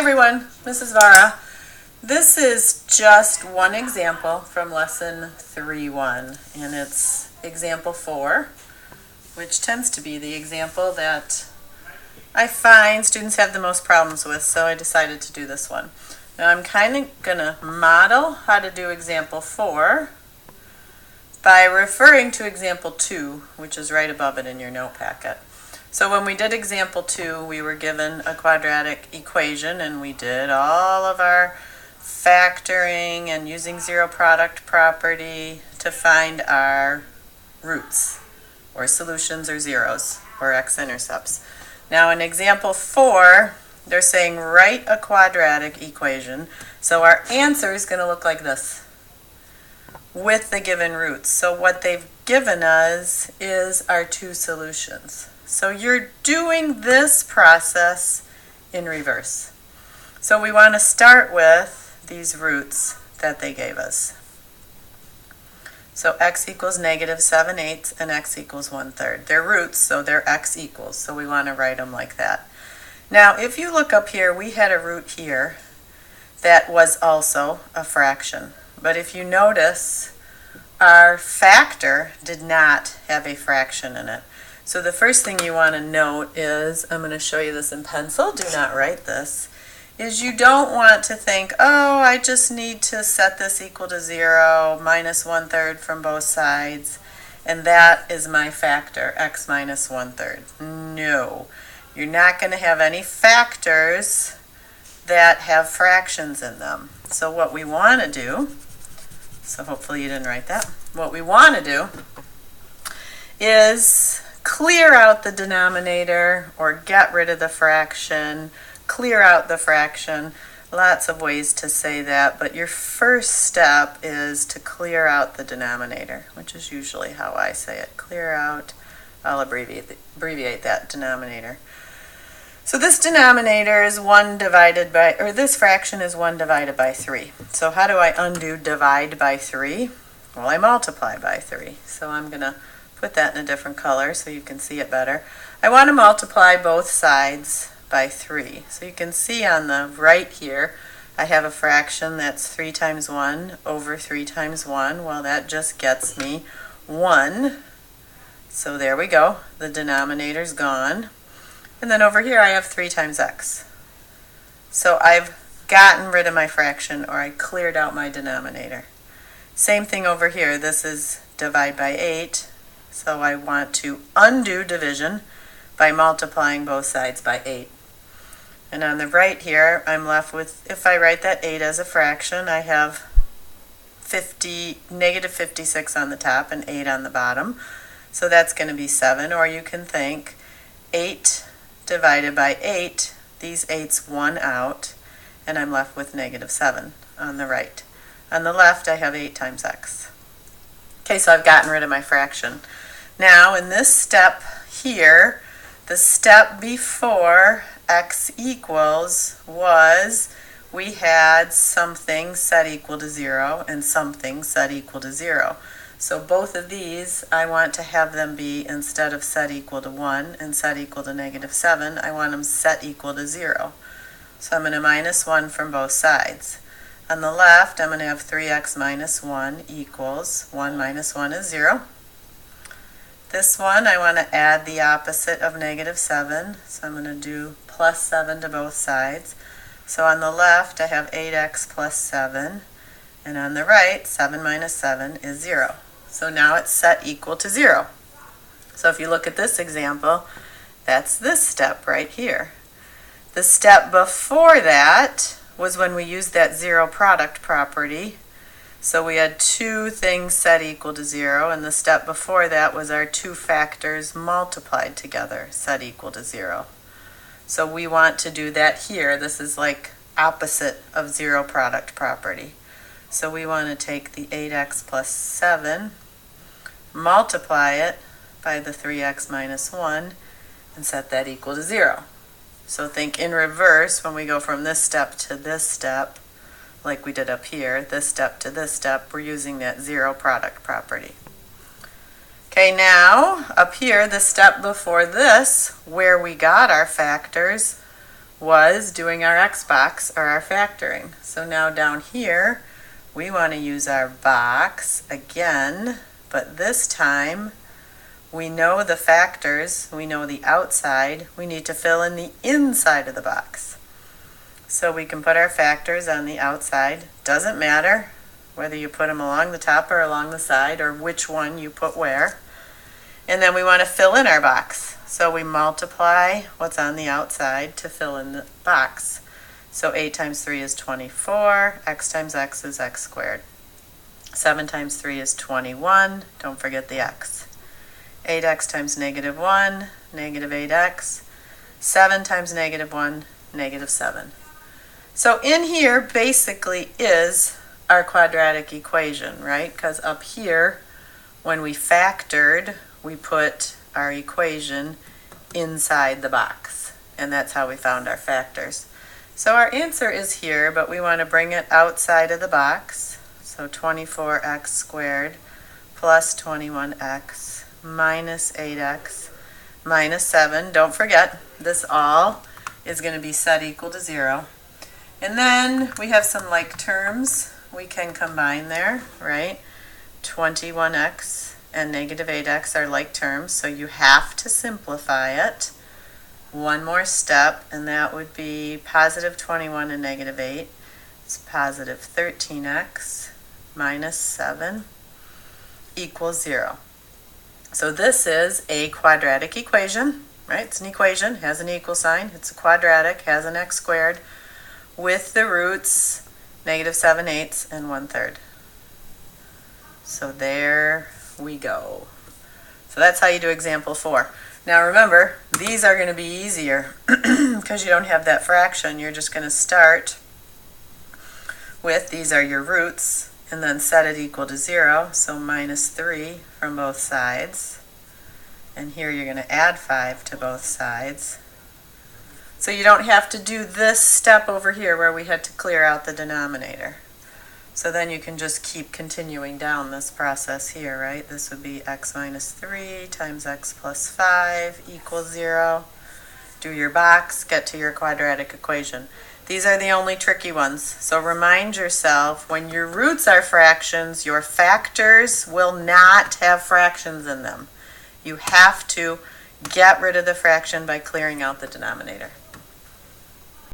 everyone, Mrs. Vara. This is just one example from lesson 3.1, and it's example 4, which tends to be the example that I find students have the most problems with, so I decided to do this one. Now I'm kind of going to model how to do example 4 by referring to example 2, which is right above it in your note packet. So when we did example 2, we were given a quadratic equation, and we did all of our factoring and using zero product property to find our roots, or solutions, or zeros, or x-intercepts. Now in example 4, they're saying write a quadratic equation. So our answer is going to look like this with the given roots. So what they've given us is our two solutions. So you're doing this process in reverse. So we want to start with these roots that they gave us. So x equals negative 7/8 and x equals 1/3. They're roots, so they're x equals. So we want to write them like that. Now, if you look up here, we had a root here that was also a fraction. But if you notice, our factor did not have a fraction in it. So the first thing you want to note is, I'm going to show you this in pencil, do not write this, is you don't want to think, oh, I just need to set this equal to 0, minus 1/3 from both sides, and that is my factor, x minus 1/3. No, you're not going to have any factors that have fractions in them. So what we want to do, so hopefully you didn't write that, what we want to do is clear out the denominator or get rid of the fraction, clear out the fraction. Lots of ways to say that, but your first step is to clear out the denominator, which is usually how I say it. Clear out, I'll abbreviate that denominator. So this denominator is 1 divided by, or this fraction is 1 divided by 3. So how do I undo divide by 3? Well, I multiply by 3. So I'm going to put that in a different color so you can see it better. I want to multiply both sides by 3. So you can see on the right here, I have a fraction that's 3 times 1 over 3 times 1. Well, that just gets me 1. So there we go. The denominator's gone. And then over here I have 3 times x. So I've gotten rid of my fraction, or I cleared out my denominator. Same thing over here. This is divide by 8. So I want to undo division by multiplying both sides by 8. And on the right here, I'm left with, if I write that 8 as a fraction, I have negative 56 on the top and 8 on the bottom. So that's going to be 7, or you can think 8 divided by 8, these 8's 1 out, and I'm left with negative 7 on the right. On the left, I have 8 times x. Okay, so I've gotten rid of my fraction. Now, in this step here, the step before x equals was we had something set equal to 0 and something set equal to 0. So both of these, I want to have them be, instead of set equal to 1 and set equal to negative 7, I want them set equal to 0. So I'm going to minus 1 from both sides. On the left, I'm going to have 3x minus 1 equals 1 minus 1 is 0. This one, I want to add the opposite of negative 7. So I'm going to do plus 7 to both sides. So on the left, I have 8x plus 7. And on the right, 7 minus 7 is 0. So now it's set equal to 0. So if you look at this example, that's this step right here. The step before that was when we used that zero product property. So we had two things set equal to 0, and the step before that was our two factors multiplied together set equal to 0. So we want to do that here. This is like opposite of zero product property. So we want to take the 8x plus 7, multiply it by the 3x minus 1, and set that equal to 0. So think in reverse when we go from this step to this step, like we did up here, this step to this step, we're using that zero product property. Okay, now up here, the step before this, where we got our factors, was doing our X box or our factoring. So now down here, we want to use our box again, but this time we know the factors, we know the outside, we need to fill in the inside of the box. So we can put our factors on the outside. Doesn't matter whether you put them along the top or along the side or which one you put where. And then we want to fill in our box. So we multiply what's on the outside to fill in the box. So 8 times 3 is 24, x times x is x squared. 7 times 3 is 21, don't forget the x. 8x times negative 1, negative 8x. 7 times negative 1, negative 7. So in here basically is our quadratic equation, right? Because up here, when we factored, we put our equation inside the box. And that's how we found our factors. So our answer is here, but we want to bring it outside of the box. So 24x squared plus 21x minus 8x minus 7. Don't forget, this all is going to be set equal to 0. And then we have some like terms we can combine there, right? 21x and negative 8x are like terms, so you have to simplify it. One more step, and that would be positive 21 and negative 8. It's positive 13x minus 7 equals 0. So this is a quadratic equation, right? It's an equation, has an equal sign. It's a quadratic, has an x squared, with the roots negative 7/8 and 1/3. So there we go. So that's how you do example 4. Now remember, these are going to be easier because you don't have that fraction. You're just going to start with, these are your roots, and then set it equal to 0, so minus 3 from both sides. And here you're going to add 5 to both sides. So you don't have to do this step over here where we had to clear out the denominator. So then you can just keep continuing down this process here, right? This would be x minus 3 times x plus 5 equals 0. Do your box, get to your quadratic equation. These are the only tricky ones. So remind yourself, when your roots are fractions, your factors will not have fractions in them. You have to get rid of the fraction by clearing out the denominator.